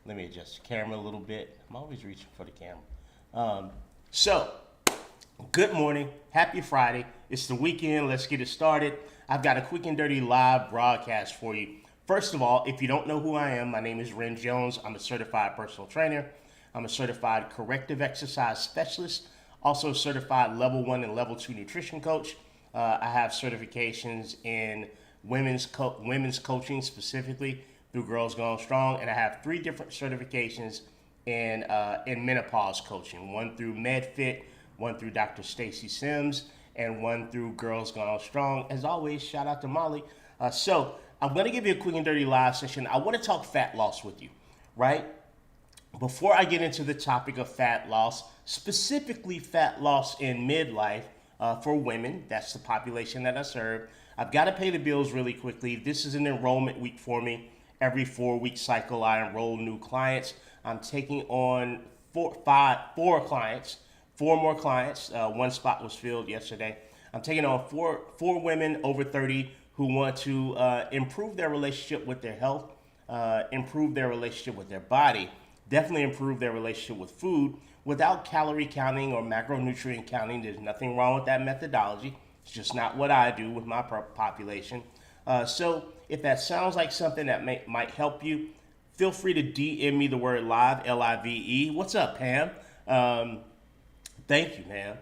Let me adjust the camera a little bit. I'm always reaching for the camera. So, good morning. Happy Friday. It's the weekend. Let's get it started. I've got a quick and dirty live broadcast for you. First of all, if you don't know who I am, my name is Ren Jones. I'm a certified personal trainer. I'm a certified corrective exercise specialist, also a certified level 1 and level 2 nutrition coach. I have certifications in women's coaching, specifically through Girls Gone Strong, and I have 3 different certifications in menopause coaching. One through MedFit, one through Dr. Stacy Sims, and one through Girls Gone Strong. As always, shout out to Molly. So I'm going to give you a quick and dirty live session. I want to talk fat loss with you, right? Before I get into the topic of fat loss, specifically fat loss in midlife for women, that's the population that I serve, I've got to pay the bills really quickly. This is an enrollment week for me. Every 4-week cycle, I enroll new clients. I'm taking on four more clients. One spot was filled yesterday. I'm taking on four women over 30 who want to improve their relationship with their health, improve their relationship with their body, definitely improve their relationship with food without calorie counting or macronutrient counting. There's nothing wrong with that methodology. It's just not what I do with my population. So if that sounds like something that might help you, feel free to DM me the word live, Live. What's up, Pam? Thank you, ma'am.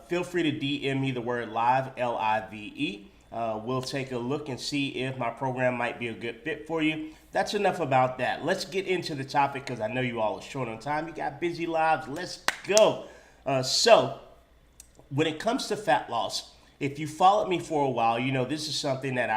Feel free to DM me the word live, Live. We'll take a look and see if my program might be a good fit for you. That's enough about that. Let's get into the topic because I know you all are short on time. You got busy lives. Let's go. So when it comes to fat loss, if you followed me for a while, you know this is something that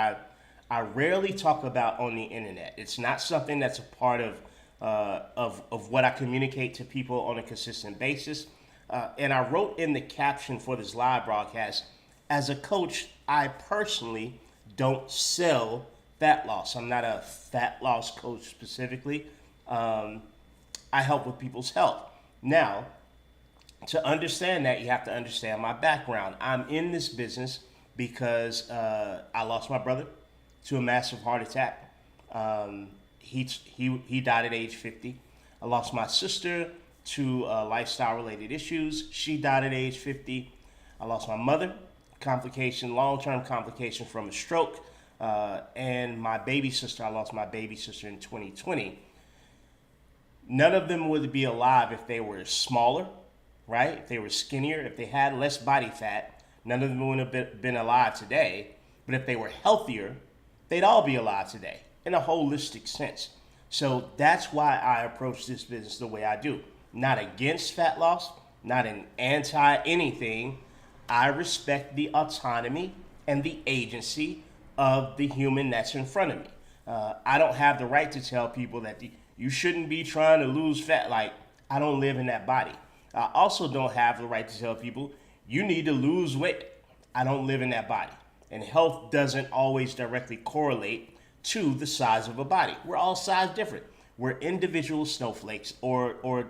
I rarely talk about on the internet. It's not something that's a part of what I communicate to people on a consistent basis. And I wrote in the caption for this live broadcast, as a coach, I personally don't sell fat loss. I'm not a fat loss coach specifically. I help with people's health. Now, to understand that, you have to understand my background. I'm in this business because I lost my brother to a massive heart attack. He died at age 50. I lost my sister to lifestyle-related issues. She died at age 50. I lost my mother, long-term complication from a stroke, and my baby sister. I lost my baby sister in 2020. None of them would be alive if they were smaller, right? If they were skinnier, if they had less body fat, none of them would have been alive today. But if they were healthier, they'd all be alive today in a holistic sense. So that's why I approach this business the way I do. Not against fat loss, not an anti anything. I respect the autonomy and the agency of the human that's in front of me. I don't have the right to tell people that you shouldn't be trying to lose fat. Like, I don't live in that body. I also don't have the right to tell people you need to lose weight. I don't live in that body. And health doesn't always directly correlate to the size of a body. We're all size different. We're individual snowflakes or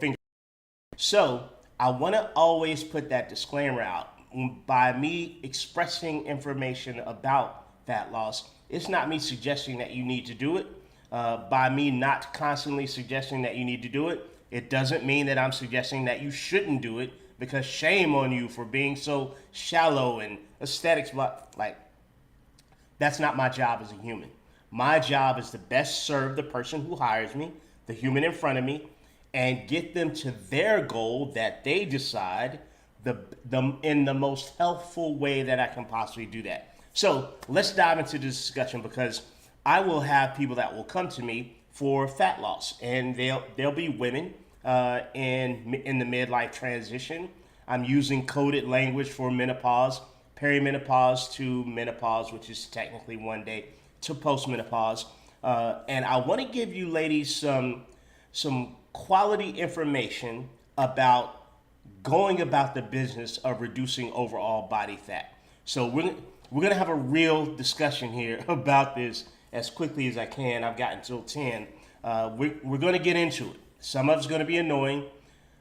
fingers. So I want to always put that disclaimer out. By me expressing information about fat loss, it's not me suggesting that you need to do it. By me not constantly suggesting that you need to do it, it doesn't mean that I'm suggesting that you shouldn't do it, because shame on you for being so shallow and aesthetics. Like, that's not my job as a human. My job is to best serve the person who hires me, the human in front of me, and get them to their goal that they decide in the most healthful way that I can possibly do that. So let's dive into this discussion, because I will have people that will come to me for fat loss, and they'll be women in the midlife transition. I'm using coded language for menopause, perimenopause to menopause, which is technically 1 day to postmenopause. And I want to give you ladies some quality information about going about the business of reducing overall body fat. So we're gonna have a real discussion here about this as quickly as I can. I've got until 10. We're gonna get into it. Some of it's gonna be annoying.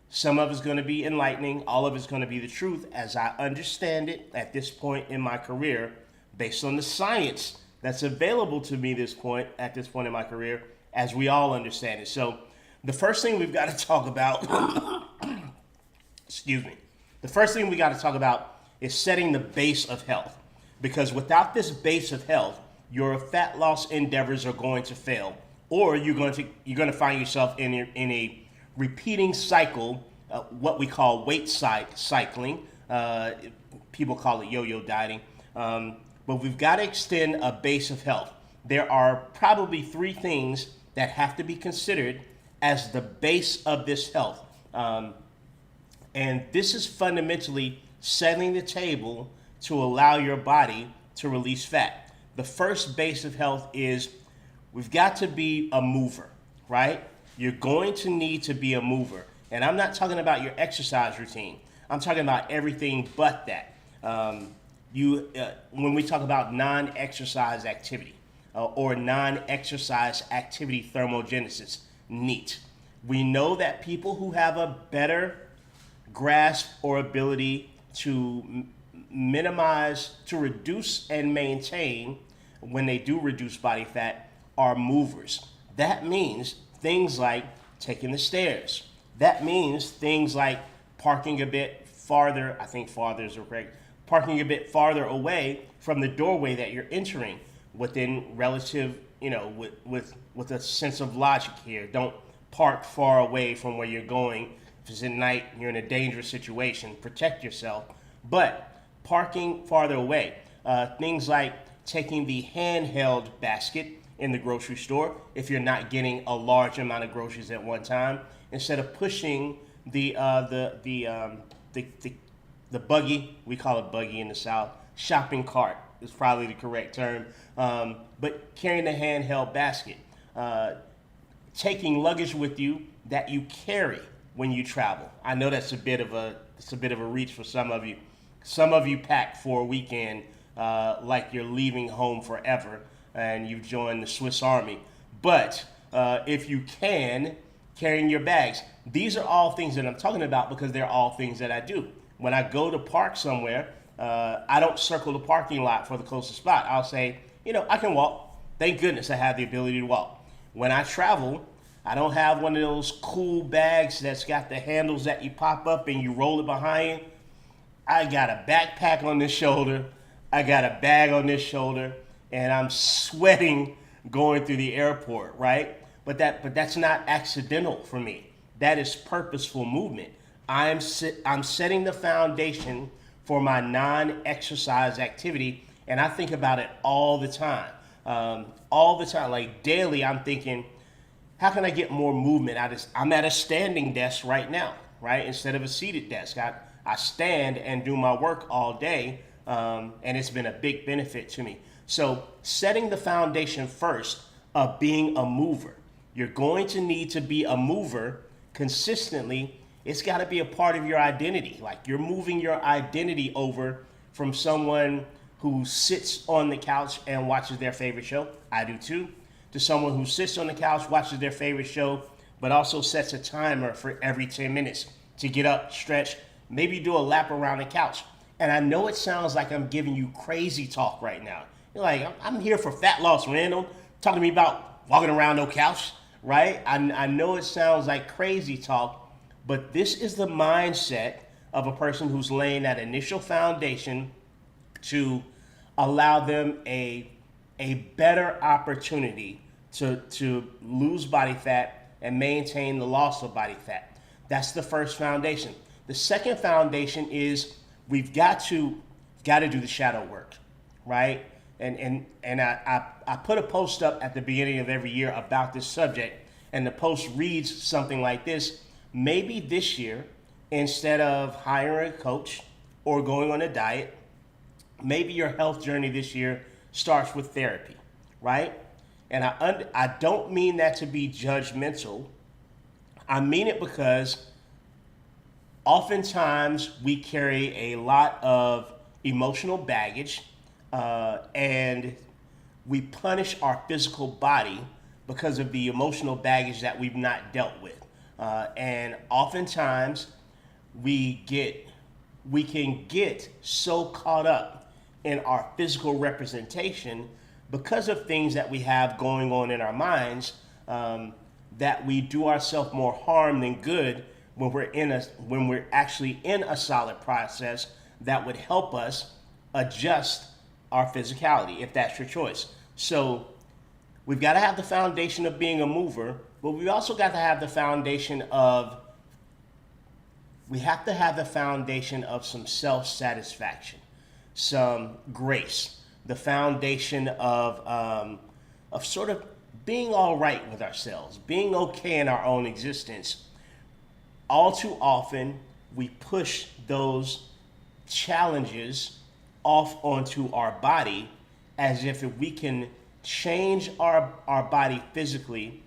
Some of it's gonna be enlightening. All of it's gonna be the truth as I understand it at this point in my career, based on the science that's available to me at this point in my career, as we all understand it. So the first thing we've got to talk about, excuse me, the first thing we got to talk about is setting the base of health. Because without this base of health, your fat loss endeavors are going to fail, or you're going to find yourself in a repeating cycle, what we call weight cycling. People call it yo-yo dieting. But we've got to extend a base of health. There are probably three things that have to be considered as the base of this health. And this is fundamentally setting the table to allow your body to release fat. The first base of health is we've got to be a mover, right? You're going to need to be a mover. And I'm not talking about your exercise routine. I'm talking about everything but that. When we talk about non-exercise activity or non-exercise activity thermogenesis, NEAT, we know that people who have a better grasp or ability to minimize, to reduce and maintain when they do reduce body fat are movers. That means things like taking the stairs. That means things like parking a bit farther, I think farther is correct, parking a bit farther away from the doorway that you're entering within relative, with a sense of logic here. Don't park far away from where you're going. If it's at night, you're in a dangerous situation, protect yourself. But parking farther away. Things like taking the handheld basket in the grocery store if you're not getting a large amount of groceries at one time, instead of pushing the buggy, we call it buggy in the South, shopping cart is probably the correct term, but carrying the handheld basket. Taking luggage with you that you carry when you travel. I know that's a bit of a reach for some of you. Some of you pack for a weekend like you're leaving home forever and you've joined the Swiss Army. But if you can, carrying your bags. These are all things that I'm talking about because they're all things that I do. When I go to park somewhere, I don't circle the parking lot for the closest spot. I'll say, I can walk. Thank goodness I have the ability to walk. When I travel, I don't have one of those cool bags that's got the handles that you pop up and you roll it behind. I got a backpack on this shoulder, I got a bag on this shoulder, and I'm sweating going through the airport, right? But that's not accidental for me. That is purposeful movement. I'm setting the foundation for my non-exercise activity, and I think about it all the time. Like daily, I'm thinking, how can I get more movement? I'm at a standing desk right now, right? Instead of a seated desk. I stand and do my work all day, and it's been a big benefit to me. So setting the foundation first of being a mover. You're going to need to be a mover consistently. It's got to be a part of your identity. Like you're moving your identity over from someone who sits on the couch and watches their favorite show. I do too. To someone who sits on the couch, watches their favorite show, but also sets a timer for every 10 minutes to get up, stretch, maybe do a lap around the couch. And I know it sounds like I'm giving you crazy talk right now. You're like, I'm here for fat loss, Randall, talking to me about walking around no couch, right? I know it sounds like crazy talk, but this is the mindset of a person who's laying that initial foundation to allow them a better opportunity to lose body fat and maintain the loss of body fat. That's the first foundation. The second foundation is we've got to do the shadow work, right? And I put a post up at the beginning of every year about this subject, and the post reads something like this: maybe this year, instead of hiring a coach or going on a diet, maybe your health journey this year starts with therapy, right? And I don't mean that to be judgmental. I mean it because oftentimes we carry a lot of emotional baggage, and we punish our physical body because of the emotional baggage that we've not dealt with. And oftentimes we can get so caught up in our physical representation because of things that we have going on in our minds, that we do ourselves more harm than good when we're actually in a solid process that would help us adjust our physicality, if that's your choice. So we've got to have the foundation of being a mover, but we've also got to have the foundation of some self-satisfaction, some grace, the foundation of sort of being all right with ourselves, being okay in our own existence. All too often, we push those challenges off onto our body as if we can change our body physically,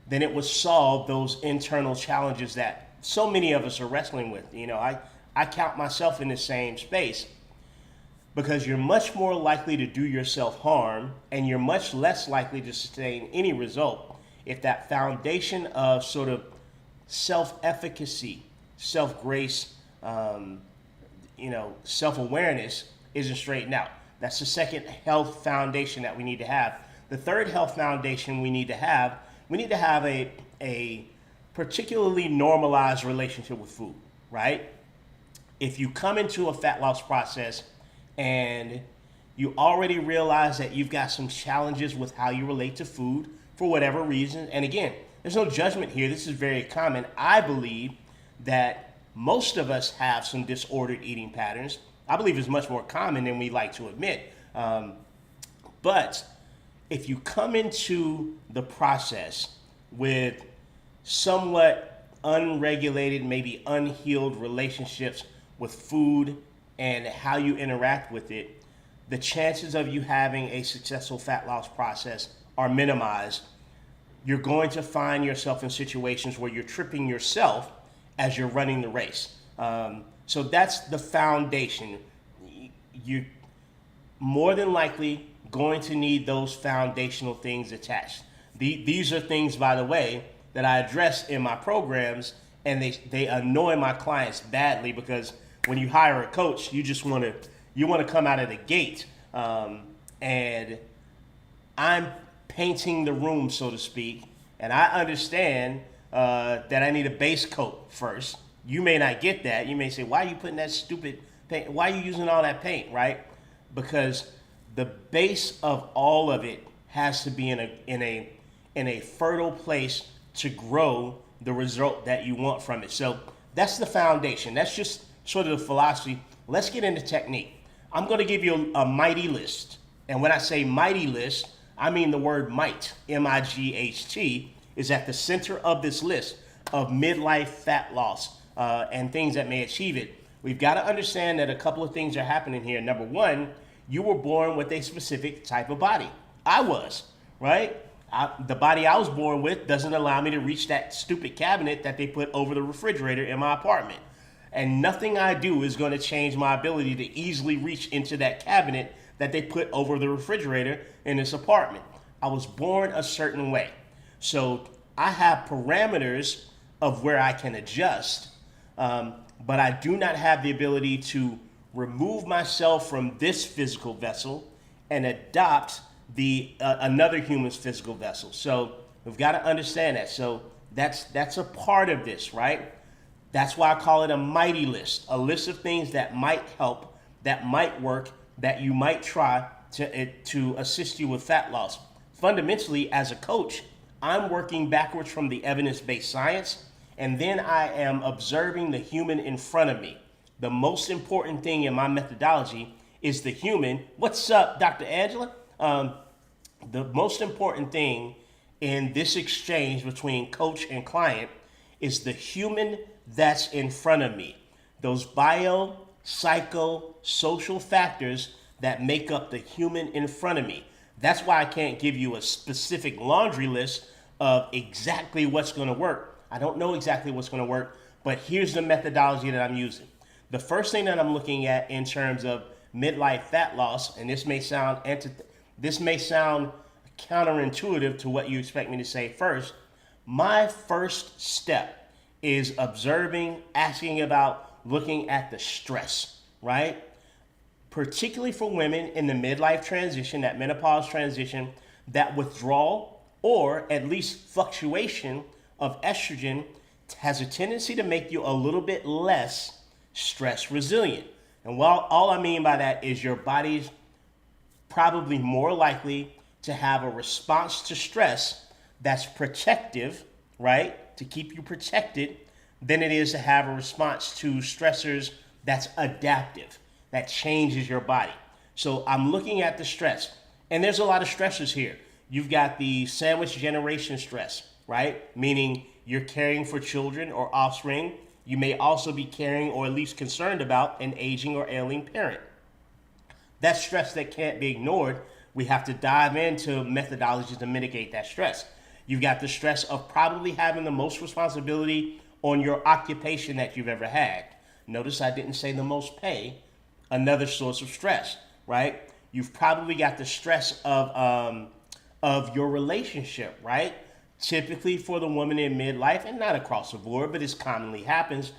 then it would solve those internal challenges that so many of us are wrestling with. I count myself in the same space, because you're much more likely to do yourself harm and you're much less likely to sustain any result if that foundation of sort of self-efficacy, self-grace, self-awareness isn't straightened out. That's the second health foundation that we need to have. The third health foundation we need to have a particularly normalized relationship with food, right? If you come into a fat loss process and you already realize that you've got some challenges with how you relate to food for whatever reason, and again, there's no judgment here. This is very common. I believe that most of us have some disordered eating patterns. I believe it's much more common than we like to admit. But if you come into the process with somewhat unregulated, maybe unhealed relationships with food and how you interact with it, the chances of you having a successful fat loss process are minimized. You're going to find yourself in situations where you're tripping yourself as you're running the race. So that's the foundation. You're more than likely going to need those foundational things attached. These are things, by the way, that I address in my programs, and they annoy my clients badly, because when you hire a coach, you want to come out of the gate, and I'm painting the room, so to speak, and I understand that I need a base coat first. You may not get that. You may say, why are you putting that stupid paint? Why are you using all that paint, right? Because the base of all of it has to be in a fertile place to grow the result that you want from it. So that's the foundation. That's just sort of the philosophy. Let's get into technique. I'm going to give you a mighty list. And when I say mighty list, I mean the word might, M-I-G-H-T, is at the center of this list of midlife fat loss and things that may achieve it. We've got to understand that a couple of things are happening here. Number one, you were born with a specific type of body. I was, right? The body I was born with doesn't allow me to reach that stupid cabinet that they put over the refrigerator in my apartment. And nothing I do is going to change my ability to easily reach into that cabinet that they put over the refrigerator in this apartment. I was born a certain way. So I have parameters of where I can adjust, but I do not have the ability to remove myself from this physical vessel and adopt another human's physical vessel. So we've got to understand that. So that's a part of this, right? That's why I call it a mighty list, a list of things that might help, that might work, that you might try to assist you with fat loss. Fundamentally, as a coach, I'm working backwards from the evidence-based science, and then I am observing the human in front of me. The most important thing in my methodology is the human. What's up, Dr. Angela? The most important thing in this exchange between coach and client is the human that's in front of me. Those bio, psycho, social factors that make up the human in front of me. That's why I can't give you a specific laundry list of exactly what's going to work. I don't know exactly what's going to work, but here's the methodology that I'm using. The first thing that I'm looking at in terms of midlife fat loss, and this may sound counterintuitive to what you expect me to say first. My first step is observing, asking about, looking at the stress, right? Particularly for women in the midlife transition, that menopause transition, that withdrawal or at least fluctuation of estrogen has a tendency to make you a little bit less stress resilient. And while all I mean by that is your body's probably more likely to have a response to stress that's protective, right? To keep you protected, than it is to have a response to stressors that's adaptive, that changes your body. So I'm looking at the stress, and there's a lot of stressors here. You've got the sandwich generation stress, right? Meaning you're caring for children or offspring. You may also be caring or at least concerned about an aging or ailing parent. That's stress that can't be ignored. We have to dive into methodologies to mitigate that stress. You've got the stress of probably having the most responsibility on your occupation that you've ever had. Notice I didn't say the most pay, another source of stress, right? You've probably got the stress of your relationship, right? Typically for the woman in midlife, and not across the board, but it commonly happens.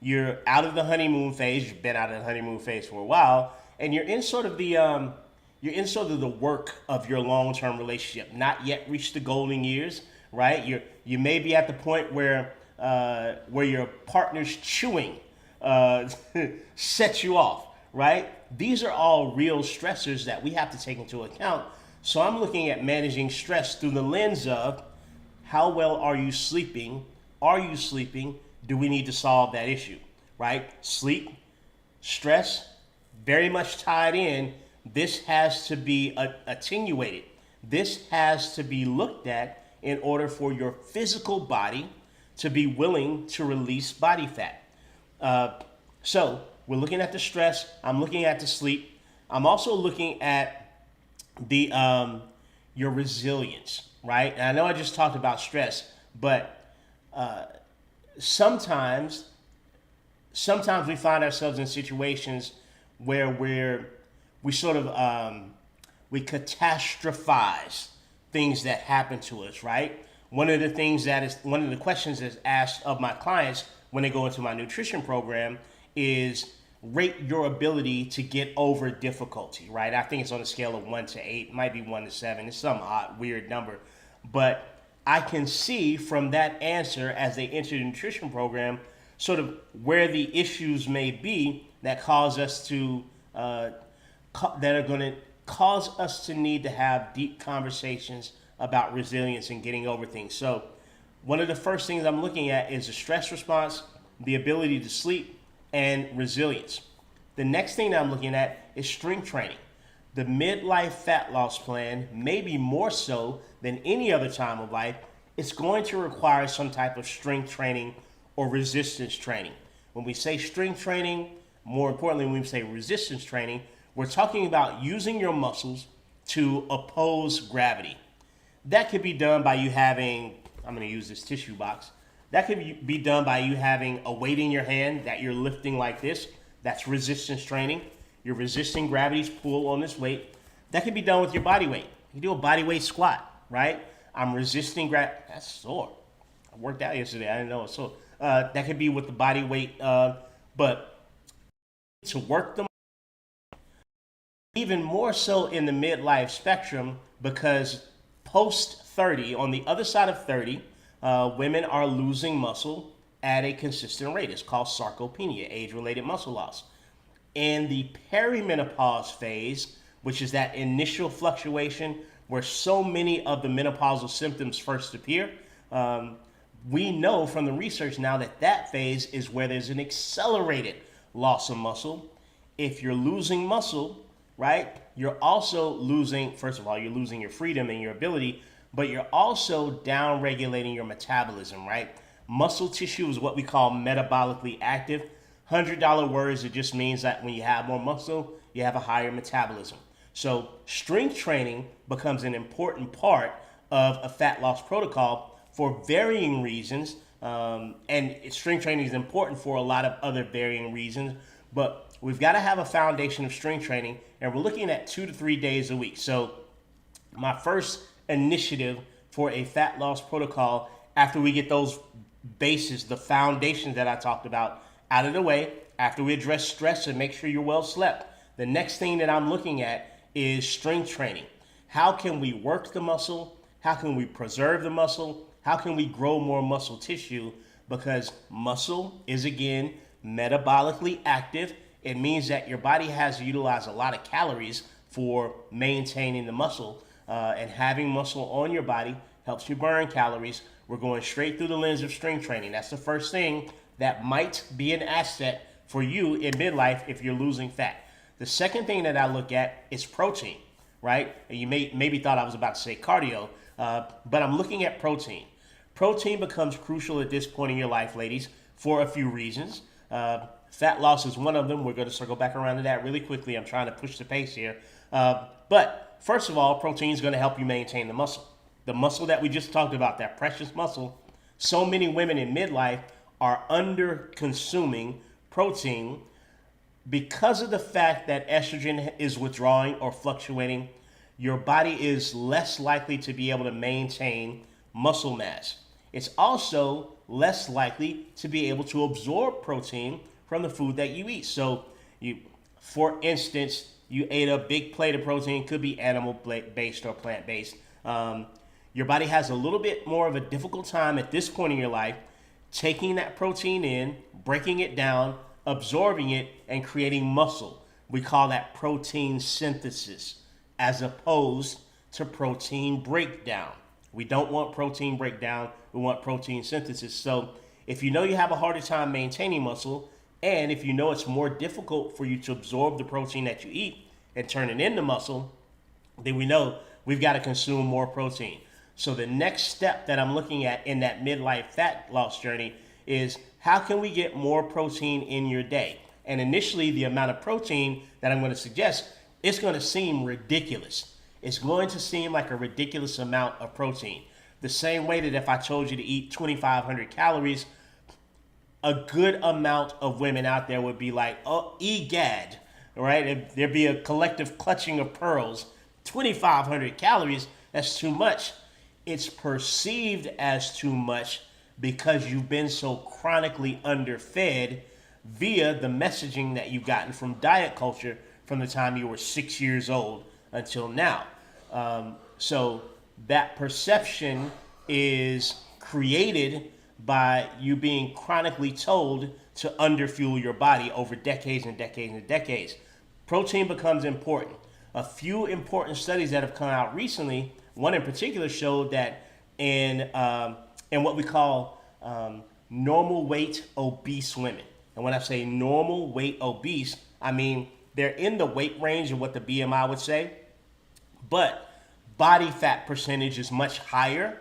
You're out of the honeymoon phase. You've been out of the honeymoon phase for a while, and you're in sort of the work of your long-term relationship. Not yet reached the golden years, right? You may be at the point where your partner's chewing sets you off, right? These are all real stressors that we have to take into account. So I'm looking at managing stress through the lens of how well are you sleeping? Are you sleeping? Do we need to solve that issue, right? Sleep, stress, very much tied in. This has to be attenuated. This has to be looked at in order for your physical body to be willing to release body fat. So we're looking at the stress. I'm looking at the sleep. I'm also looking at your resilience, right? And I know I just talked about stress, but sometimes we find ourselves in situations where we catastrophize things that happen to us, right? One of the questions that's asked of my clients when they go into my nutrition program is rate your ability to get over difficulty, right? I think it's on a scale of 1 to 8, it might be 1 to 7. It's some odd, weird number. But I can see from that answer as they enter the nutrition program sort of where the issues may be that cause us to, that are going to cause us to need to have deep conversations about resilience and getting over things. So one of the first things I'm looking at is the stress response, the ability to sleep, and resilience. The next thing that I'm looking at is strength training. The midlife fat loss plan, maybe more so than any other time of life, it's going to require some type of strength training or resistance training. When we say strength training, more importantly, when we say resistance training, we're talking about using your muscles to oppose gravity. That could be done by you having, I'm going to use this tissue box. That could be done by you having a weight in your hand that you're lifting like this. That's resistance training. You're resisting gravity's pull on this weight. That can be done with your body weight. You do a body weight squat, right? I'm resisting gravity. That's sore. I worked out yesterday. I didn't know it was sore. That could be with the body weight, but to work them even more so in the midlife spectrum, because post 30, on the other side of 30, women are losing muscle at a consistent rate. It's called sarcopenia, age-related muscle loss. In the perimenopause phase, which is that initial fluctuation where so many of the menopausal symptoms first appear, we know from the research now that that phase is where there's an accelerated loss of muscle. If you're losing muscle, right, you're also losing, first of all, you're losing your freedom and your ability, but you're also down-regulating your metabolism, right? Muscle tissue is what we call metabolically active. $100 words, it just means that when you have more muscle, you have a higher metabolism. So strength training becomes an important part of a fat loss protocol for varying reasons. And strength training is important for a lot of other varying reasons, but we've got to have a foundation of strength training, and we're looking at 2 to 3 days a week. So my first initiative for a fat loss protocol, after we get those bases, the foundations that I talked about out of the way, after we address stress and make sure you're well slept, the next thing that I'm looking at is strength training. How can we work the muscle? How can we preserve the muscle? How can we grow more muscle tissue? Because muscle is, again, metabolically active. It means that your body has to utilize a lot of calories for maintaining the muscle. And having muscle on your body helps you burn calories. We're going straight through the lens of strength training. That's the first thing that might be an asset for you in midlife if you're losing fat. The second thing that I look at is protein, right? And you maybe thought I was about to say cardio, but I'm looking at protein. Protein becomes crucial at this point in your life, ladies, for a few reasons. Fat loss is one of them. We're going to circle back around to that really quickly. I'm trying to push the pace here. But first of all, protein is going to help you maintain the muscle. The muscle that we just talked about, that precious muscle. So many women in midlife are under consuming protein because of the fact that estrogen is withdrawing or fluctuating. Your body is less likely to be able to maintain muscle mass. It's also less likely to be able to absorb protein from the food that you eat. So for instance, you ate a big plate of protein, could be animal-based or plant-based. Your body has a little bit more of a difficult time at this point in your life taking that protein in, breaking it down, absorbing it, and creating muscle. We call that protein synthesis as opposed to protein breakdown. We don't want protein breakdown. We want protein synthesis. So if you know you have a harder time maintaining muscle, and if you know it's more difficult for you to absorb the protein that you eat and turn it into muscle, then we know we've got to consume more protein. So the next step that I'm looking at in that midlife fat loss journey is how can we get more protein in your day? And initially, the amount of protein that I'm going to suggest, it's going to seem ridiculous. It's going to seem like a ridiculous amount of protein. The same way that if I told you to eat 2,500 calories, a good amount of women out there would be like, oh, egad, right? There'd be a collective clutching of pearls. 2,500 calories, that's too much. It's perceived as too much because you've been so chronically underfed via the messaging that you've gotten from diet culture from the time you were 6 years old until now. So that perception is created by you being chronically told to underfuel your body over decades and decades and decades. Protein becomes important. A few important studies that have come out recently, one in particular showed that in what we call normal weight obese women. And when I say normal weight obese, I mean they're in the weight range of what the BMI would say, but body fat percentage is much higher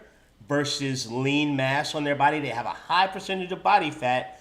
versus lean mass on their body. They have a high percentage of body fat.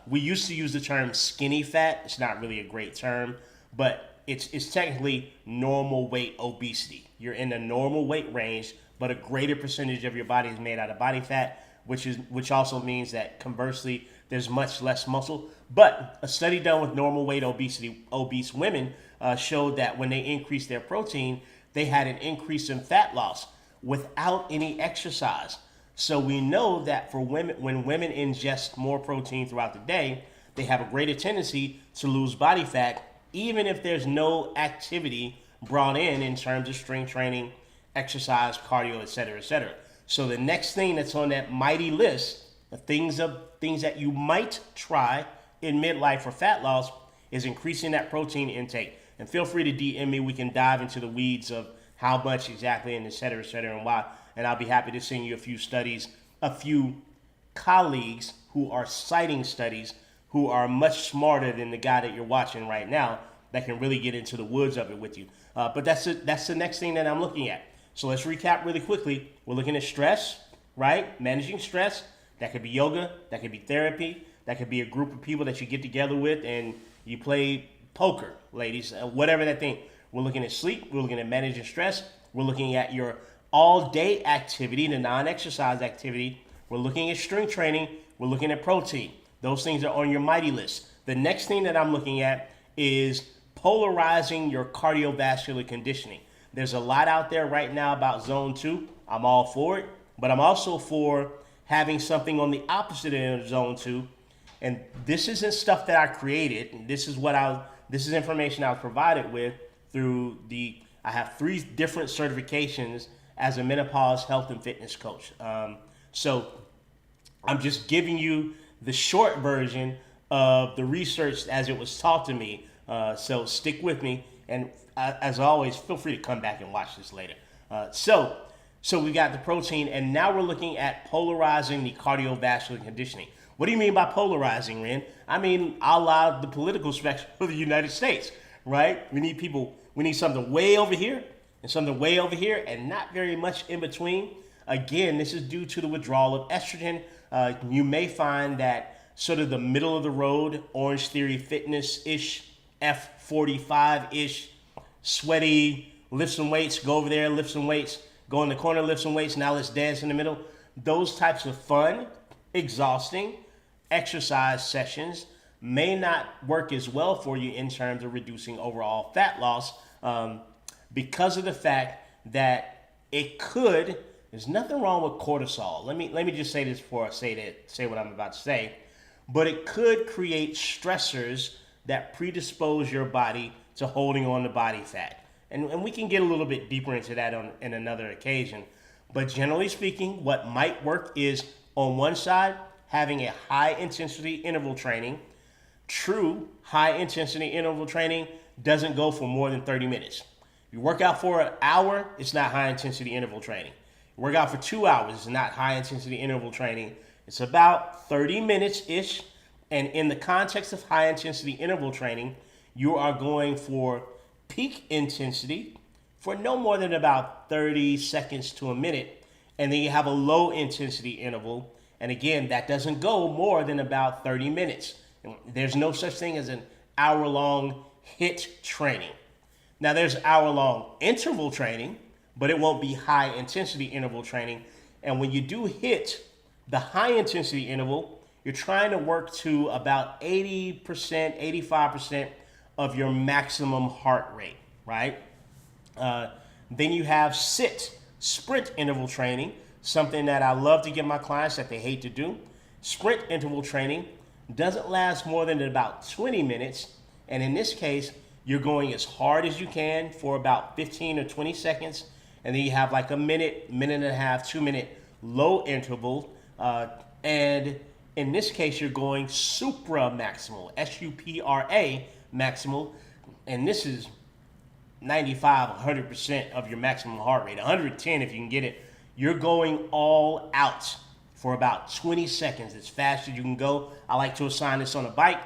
We used to use the term skinny fat. It's not really a great term, but it's technically normal weight obesity. You're in the normal weight range, but a greater percentage of your body is made out of body fat, which also means that conversely, there's much less muscle. But a study done with normal weight obese women showed that when they increased their protein, they had an increase in fat loss without any exercise. So we know that for women, when women ingest more protein throughout the day, they have a greater tendency to lose body fat, even if there's no activity brought in terms of strength training, exercise, cardio, et cetera, et cetera. So the next thing that's on that mighty list of things that you might try in midlife for fat loss is increasing that protein intake. And feel free to DM me. We can dive into the weeds of how much exactly and et cetera, and why. And I'll be happy to send you a few studies, a few colleagues who are citing studies who are much smarter than the guy that you're watching right now that can really get into the woods of it with you. But that's the next thing that I'm looking at. So let's recap really quickly. We're looking at stress, right? Managing stress. That could be yoga. That could be therapy. That could be a group of people that you get together with and you play poker, ladies, whatever that thing. We're looking at sleep. We're looking at managing stress. We're looking at your all-day activity, the non-exercise activity. We're looking at strength training. We're looking at protein. Those things are on your mighty list. The next thing that I'm looking at is polarizing your cardiovascular conditioning. There's a lot out there right now about zone 2. I'm all for it, but I'm also for having something on the opposite end of zone 2. And this isn't stuff that I created. This is information I was provided with through I have 3 different certifications as a menopause health and fitness coach. So I'm just giving you the short version of the research as it was taught to me. So stick with me, and as always, feel free to come back and watch this later. So we got the protein, and now we're looking at polarizing the cardiovascular conditioning. What do you mean by polarizing, Ren? I mean, a la the political spectrum of the United States, right? We need something way over here and something way over here, and not very much in between. Again, this is due to the withdrawal of estrogen. You may find that sort of the middle of the road, Orange Theory Fitness-ish, F45-ish, sweaty, lift some weights, go over there, lift some weights, go in the corner, lift some weights, now let's dance in the middle. Those types of fun, exhausting exercise sessions may not work as well for you in terms of reducing overall fat loss, because of the fact that it could. There's nothing wrong with cortisol. Let me just say this before I say what I'm about to say. But it could create stressors that predispose your body to holding on to body fat. And we can get a little bit deeper into that in another occasion. But generally speaking, what might work is, on one side, having a high intensity interval training. True high intensity interval training doesn't go for more than 30 minutes. If you work out for an hour, it's not high intensity interval training. You work out for 2 hours, it's not high intensity interval training. It's about 30 minutes-ish. And in the context of high intensity interval training, you are going for peak intensity for no more than about 30 seconds to a minute. And then you have a low intensity interval. And again, that doesn't go more than about 30 minutes. There's no such thing as an hour-long HIIT training. Now, there's hour-long interval training, but it won't be high-intensity interval training. And when you do HIIT, the high-intensity interval, you're trying to work to about 80%, 85% of your maximum heart rate, right? Then you have SIT, sprint interval training, something that I love to give my clients that they hate to do. Sprint interval training doesn't last more than about 20 minutes. And in this case, you're going as hard as you can for about 15 or 20 seconds. And then you have like a minute, minute and a half, 2 minute low interval. And in this case, you're going supra maximal, S-U-P-R-A maximal. And this is 95, 100% of your maximum heart rate, 110 if you can get it. You're going all out for about 20 seconds, as fast as you can go. I like to assign this on a bike.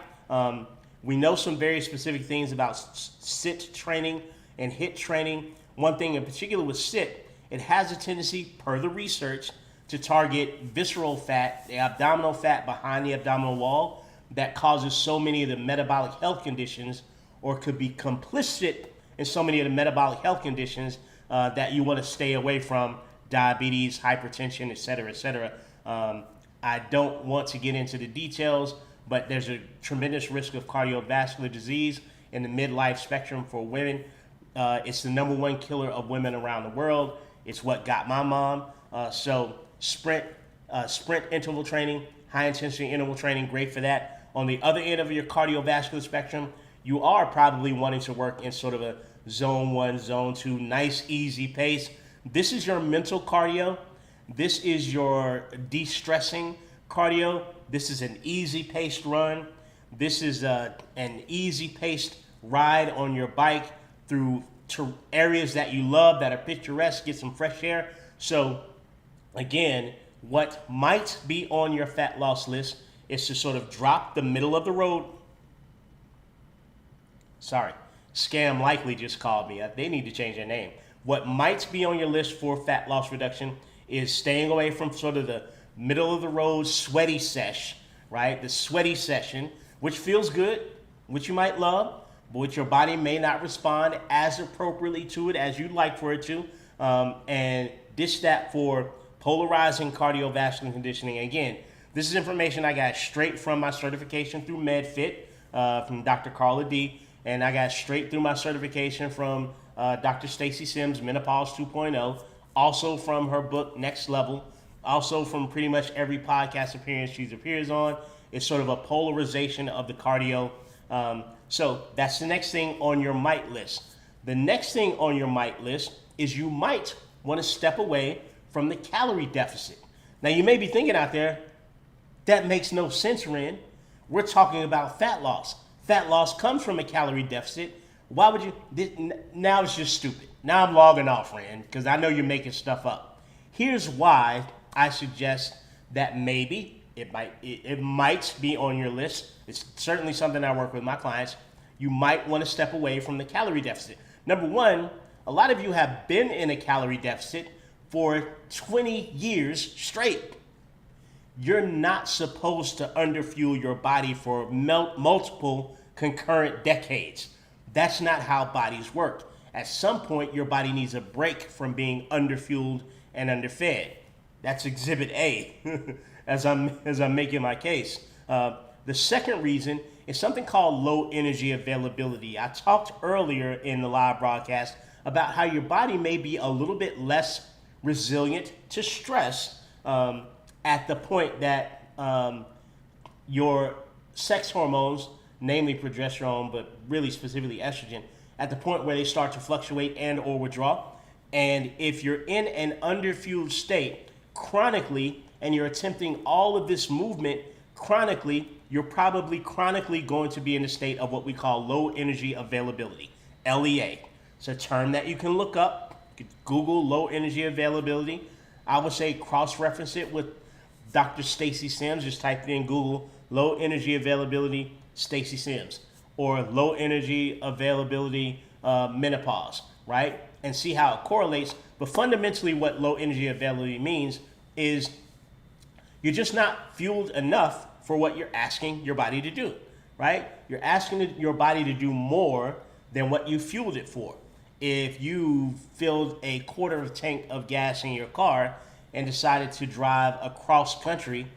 We know some very specific things about SIT training and HIIT training. One thing in particular with SIT, it has a tendency, per the research, to target visceral fat, the abdominal fat behind the abdominal wall, that causes so many of the metabolic health conditions, or could be complicit in so many of the metabolic health conditions that you want to stay away from: diabetes, hypertension, et cetera, et cetera. I don't want to get into the details, but there's a tremendous risk of cardiovascular disease in the midlife spectrum for women. It's the number one killer of women around the world. It's what got my mom. So sprint interval training, high intensity interval training, great for that. On the other end of your cardiovascular spectrum, you are probably wanting to work in sort of a zone 1, zone 2, nice, easy pace. This is your mental cardio. This is your de-stressing cardio. This is an easy-paced run. This is an easy-paced ride on your bike through areas that you love, that are picturesque, get some fresh air. So, again, what might be on your fat loss list is to sort of drop the middle of the road. Sorry, Scam Likely just called me. They need to change their name. What might be on your list for fat loss reduction is staying away from sort of the middle of the road sweaty sesh, right? The sweaty session, which feels good, which you might love, but which your body may not respond as appropriately to it as you'd like for it to. And ditch that for polarizing cardiovascular conditioning. Again, this is information I got straight from my certification through MedFit from Dr. Carla D. And I got straight through my certification from Dr. Stacy Sims, Menopause 2.0. Also from her book, Next Level. Also from pretty much every podcast appearance she appears on. It's sort of a polarization of the cardio. So that's the next thing on your might list. The next thing on your might list is you might want to step away from the calorie deficit. Now, you may be thinking out there, that makes no sense, Ren. We're talking about fat loss. Fat loss comes from a calorie deficit. Why would you? Now it's just stupid. Now I'm logging off, Ren, because I know you're making stuff up. Here's why I suggest that maybe it might be on your list. It's certainly something I work with my clients. You might want to step away from the calorie deficit. Number one, a lot of you have been in a calorie deficit for 20 years straight. You're not supposed to underfuel your body for multiple concurrent decades. That's not how bodies work. At some point, your body needs a break from being underfueled and underfed. That's exhibit A as I'm making my case. The second reason is something called low energy availability. I talked earlier in the live broadcast about how your body may be a little bit less resilient to stress at the point that your sex hormones, namely progesterone, but really specifically estrogen, at the point where they start to fluctuate and or withdraw. And if you're in an underfueled state chronically and you're attempting all of this movement chronically, you're probably chronically going to be in a state of what we call low energy availability, LEA. It's a term that you can look up. You can Google low energy availability. I would say cross-reference it with Dr. Stacy Sims. Just type in Google low energy availability Stacy Sims or low energy availability menopause, right? And see how it correlates. But fundamentally what low energy availability means is you're just not fueled enough for what you're asking your body to do, right? You're asking your body to do more than what you fueled it for. If you filled a quarter of a tank of gas in your car and decided to drive across country,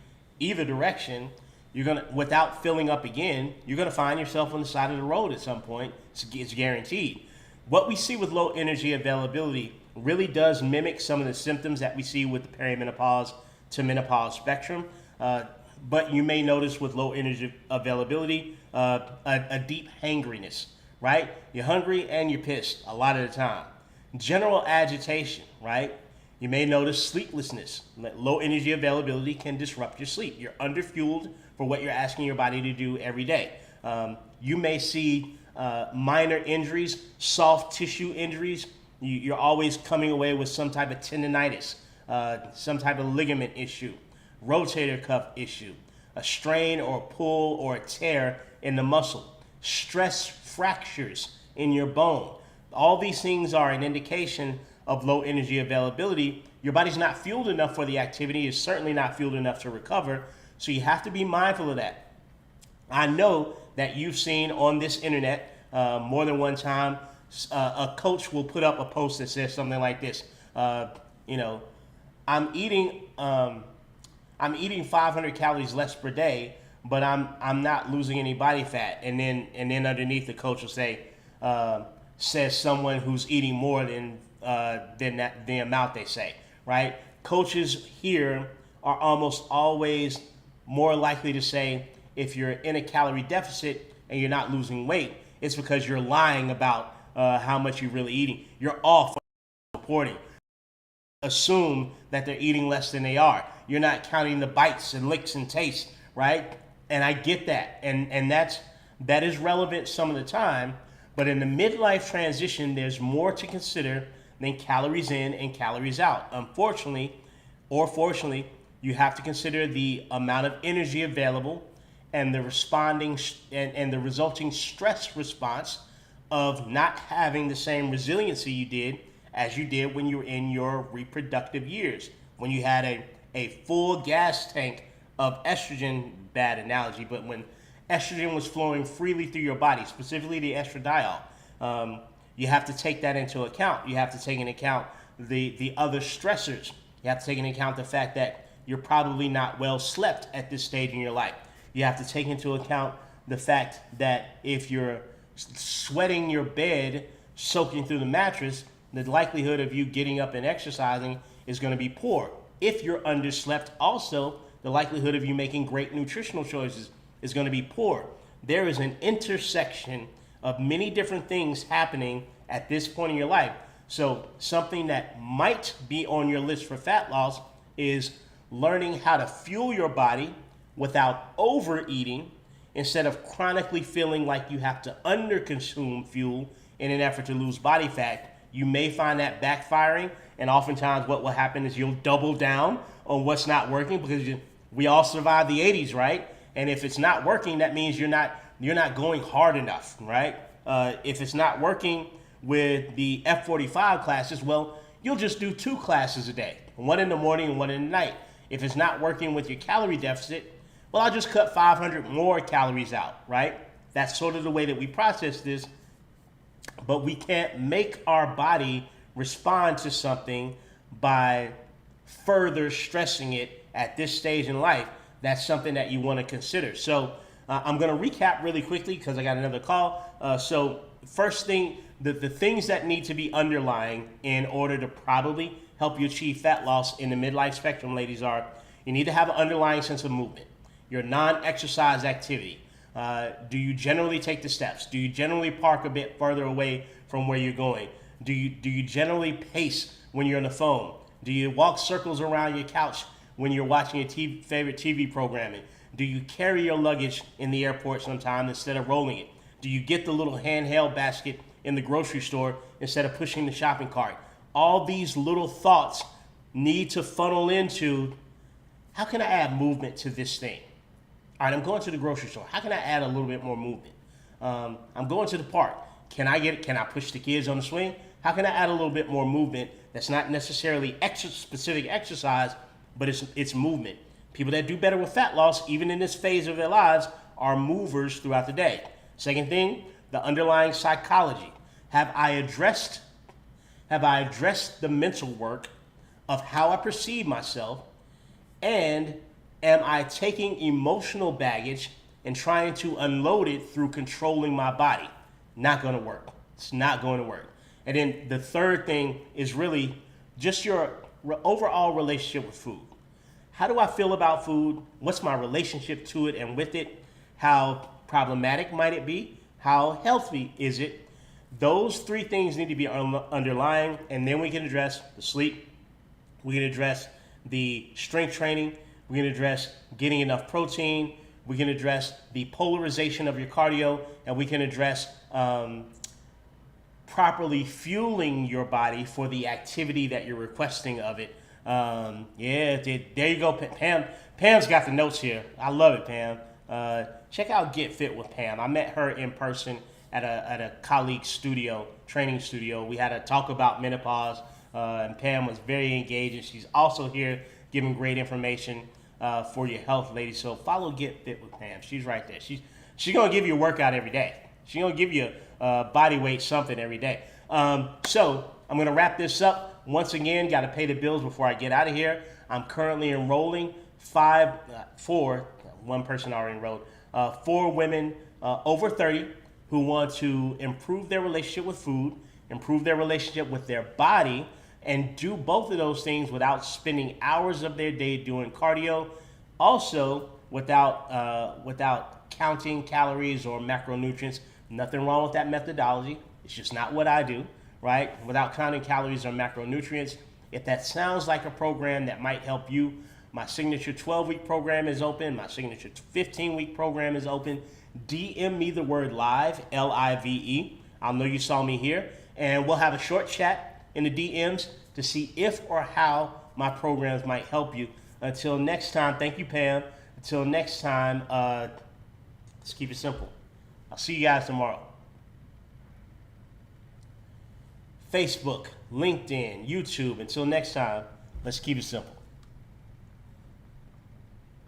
either direction, you're gonna, without filling up again, you're gonna find yourself on the side of the road at some point. It's guaranteed. What we see with low energy availability really does mimic some of the symptoms that we see with the perimenopause to menopause spectrum. But you may notice with low energy availability, a deep hangriness, right? You're hungry and you're pissed a lot of the time. General agitation, right? You may notice sleeplessness. Low energy availability can disrupt your sleep. You're underfueled for what you're asking your body to do every day. You may see minor injuries, soft tissue injuries. You're always coming away with some type of tendonitis, some type of ligament issue, rotator cuff issue, a strain or a pull or a tear in the muscle, stress fractures in your bone. All these things are an indication of low energy availability. Your body's not fueled enough for the activity. It's certainly not fueled enough to recover. So you have to be mindful of that. I know that you've seen on this internet more than one time, a coach will put up a post that says something like this. I'm eating 500 calories less per day, but I'm not losing any body fat. And then underneath the coach will say, says someone who's eating more than the amount they say, right? Coaches here are almost always more likely to say, if you're in a calorie deficit and you're not losing weight, it's because you're lying about how much you're really eating. You're off reporting. Assume that they're eating less than they are. You're not counting the bites and licks and tastes, right? And I get that. And that is relevant some of the time. But in the midlife transition, there's more to consider than calories in and calories out. Unfortunately, or fortunately, you have to consider the amount of energy available and the responding and the resulting stress response of not having the same resiliency you did as you did when you were in your reproductive years, when you had a full gas tank of estrogen, bad analogy, but when estrogen was flowing freely through your body, specifically the estradiol. You have to take that into account. You have to take into account the other stressors. You have to take into account the fact that you're probably not well slept at this stage in your life. You have to take into account the fact that if you're sweating your bed, soaking through the mattress, the likelihood of you getting up and exercising is going to be poor. If you're underslept, also, the likelihood of you making great nutritional choices is going to be poor. There is an intersection of many different things happening at this point in your life. So something that might be on your list for fat loss is learning how to fuel your body without overeating instead of chronically feeling like you have to underconsume fuel in an effort to lose body fat. You may find that backfiring, and oftentimes what will happen is you'll double down on what's not working because we all survived the 80s, right? And if it's not working, that means you're not going hard enough, right? If it's not working with the F45 classes, well, you'll just do 2 classes a day, one in the morning and one in the night. If it's not working with your calorie deficit, well, I'll just cut 500 more calories out, right? That's sort of the way that we process this, but we can't make our body respond to something by further stressing it at this stage in life. That's something that you want to consider. So I'm going to recap really quickly because I got another call. So first thing, the things that need to be underlying in order to probably help you achieve fat loss in the midlife spectrum, ladies, are you need to have an underlying sense of movement. Your non-exercise activity. Do you generally take the steps? Do you generally park a bit further away from where you're going? Do you generally pace when you're on the phone? Do you walk circles around your couch when you're watching your favorite TV programming? Do you carry your luggage in the airport sometimes instead of rolling it? Do you get the little handheld basket in the grocery store instead of pushing the shopping cart? All these little thoughts need to funnel into, how can I add movement to this thing? All right, I'm going to the grocery store. How can I add a little bit more movement? I'm going to the park. Can I push the kids on the swing? How can I add a little bit more movement that's not necessarily specific exercise, but it's movement? People that do better with fat loss, even in this phase of their lives, are movers throughout the day. Second thing, the underlying psychology. Have I addressed the mental work of how I perceive myself, and am I taking emotional baggage and trying to unload it through controlling my body? Not going to work. It's not going to work. And then the third thing is really just your overall relationship with food. How do I feel about food? What's my relationship to it and with it? How problematic might it be? How healthy is it? Those 3 things need to be underlying, and then we can address the sleep. We can address the strength training. We can address getting enough protein. We can address the polarization of your cardio, and we can address properly fueling your body for the activity that you're requesting of it. There you go, Pam. Pam's got the notes here. I love it, Pam. Check out Get Fit with Pam. I met her in person at a colleague studio, training studio. We had a talk about menopause, and Pam was very engaged, and she's also here giving great information for your health, ladies. So follow Get Fit with Pam. She's right there. She's gonna give you a workout every day. She's gonna give you body weight something every day. So I'm gonna wrap this up. Once again, got to pay the bills before I get out of here. I'm currently enrolling 4. One person already enrolled. 4 women over 30 who want to improve their relationship with food, improve their relationship with their body, and do both of those things without spending hours of their day doing cardio. Also, without counting calories or macronutrients. Nothing wrong with that methodology. It's just not what I do, right? Without counting calories or macronutrients. If that sounds like a program that might help you, my signature 12-week program is open. My signature 15-week program is open. DM me the word live, L-I-V-E. I'll know you saw me here. And we'll have a short chat in the DMs to see if or how my programs might help you. Until next time, thank you, Pam. Until next time, let's keep it simple. I'll see you guys tomorrow. Facebook, LinkedIn, YouTube. Until next time, let's keep it simple.